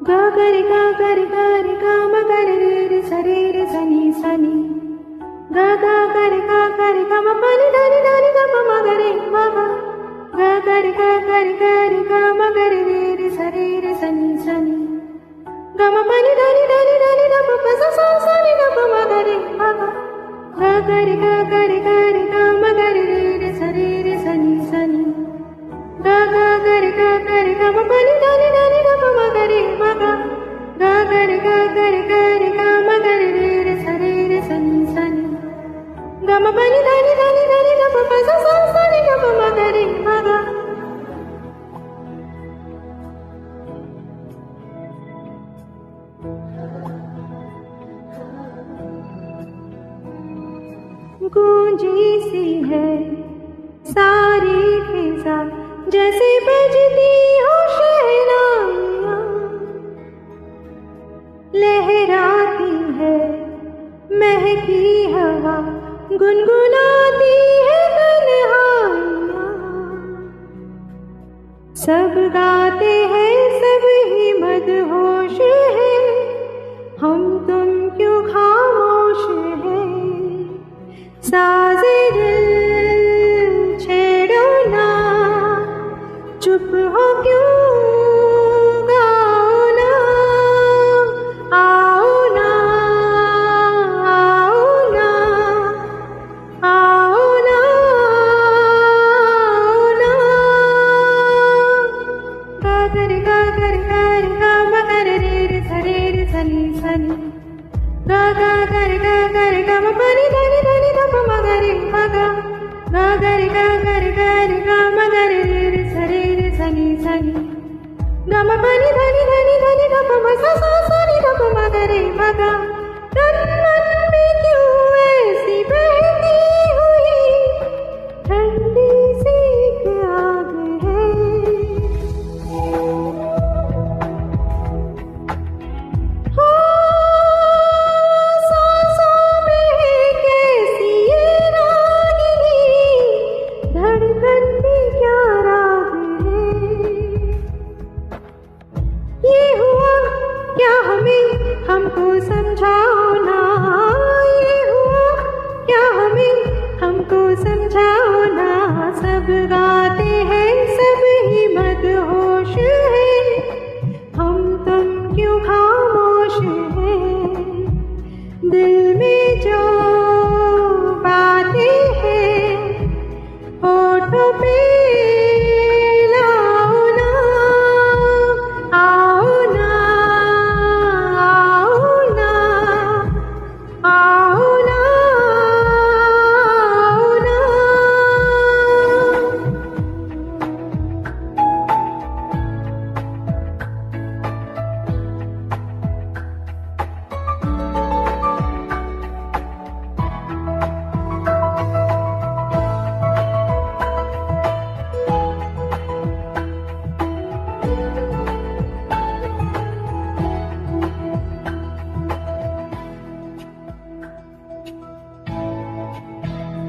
गा गरे गा गरे गरे गा म गरे रे रे सरे रे सनी सनी गा गा गरे गा म पनी धनी धनी गा म गरे मा गा गरे गा म गरे रे रे सरे रे सनी सनी गा म पनी धनी धनी धनी गा प सा सा सा नि गा म गरे मा गा गरे गा म गरे रे रे सरे रे सनी सनी गा गरे गा म पनी धनी धनी गा म गरे मा गा गरे गा म गरे रे रे सरे रे सनी सनी गा म पनी धनी धनी धनी गा प सा सा सा नि गा म गरे मा गा गूंजी सी है सारी फिजा जैसे बजती हो शहनाइयाँ लहराती है महकी हवा गुनगुनाती है तन्हाइयाँ सब गाते हैं सब ही मदहोश है हम तुम क्यों खामोश है साज़े दिल छेड़ो ना चुप हो क्यों गाओ ना आओ ना आओ ना आओ ना आओ ना गा गरे गा म गरे रे रे सरे रे सनी सनी गा गरे गा म पनी धनी धनी गा म गरे मा गा गरे गा म गरे रे रे सरे रे सनी सनी गा म पनी धनी धनी धनी गा म सा सा सा नि गा म गरे मा गा तन मन में क्यों ऐसी बहती हुई ठंडी सी एक आग है हो सांसों में कैसी ये रागिनी धड़कन में क्या राग है ये हुआ क्या हमको समझाओ ना ये हुआ क्या हमको समझाओ ना सब गाते हैं सब ही मदहोश है हम तुम क्यों खामोश है दिल में जो बातें हैं होठों पे लाओ ना आओ ना आओ ना आओ ना आओ ना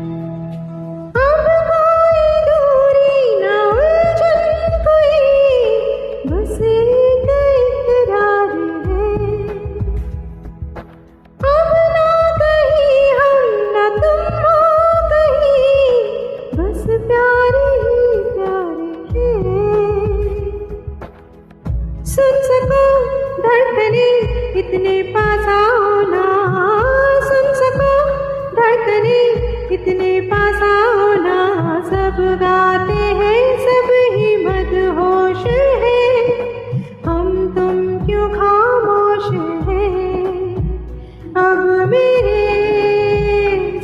अब कोई दूरी न उलझन कोई बस एक इकरार है अब ना कहीं हम न तुम हो कहीं बस प्यार ही प्यार है सुन सको धड़कने इतने पास आओ ना सुन सको धड़कने इतने पास आओ ना सब गाते हैं सब ही मदहोश है हम तुम क्यों खामोश है अब मेरे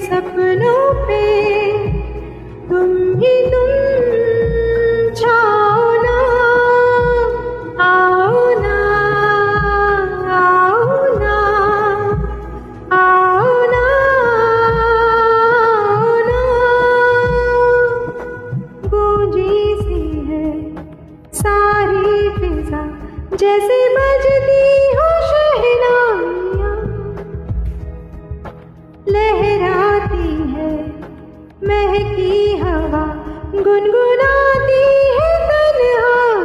सपनों पे तुम ही तुम छाओ ना आओ ना आओ ना आओ ना आओ ना गूंजी सी है सारी फिजा जैसे बजती हो शहनाइयाँ लहराती है महकी हवा गुनगुनाती है तन्हाइयाँ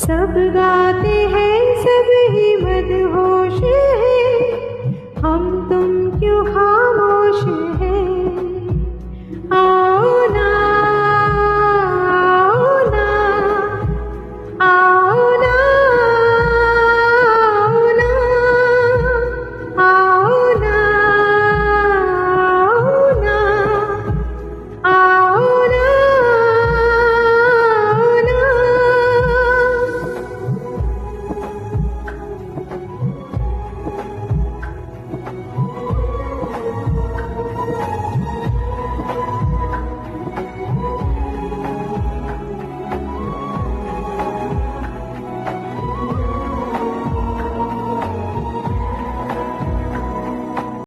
सब अब गाते हैं सब ही मदहोश।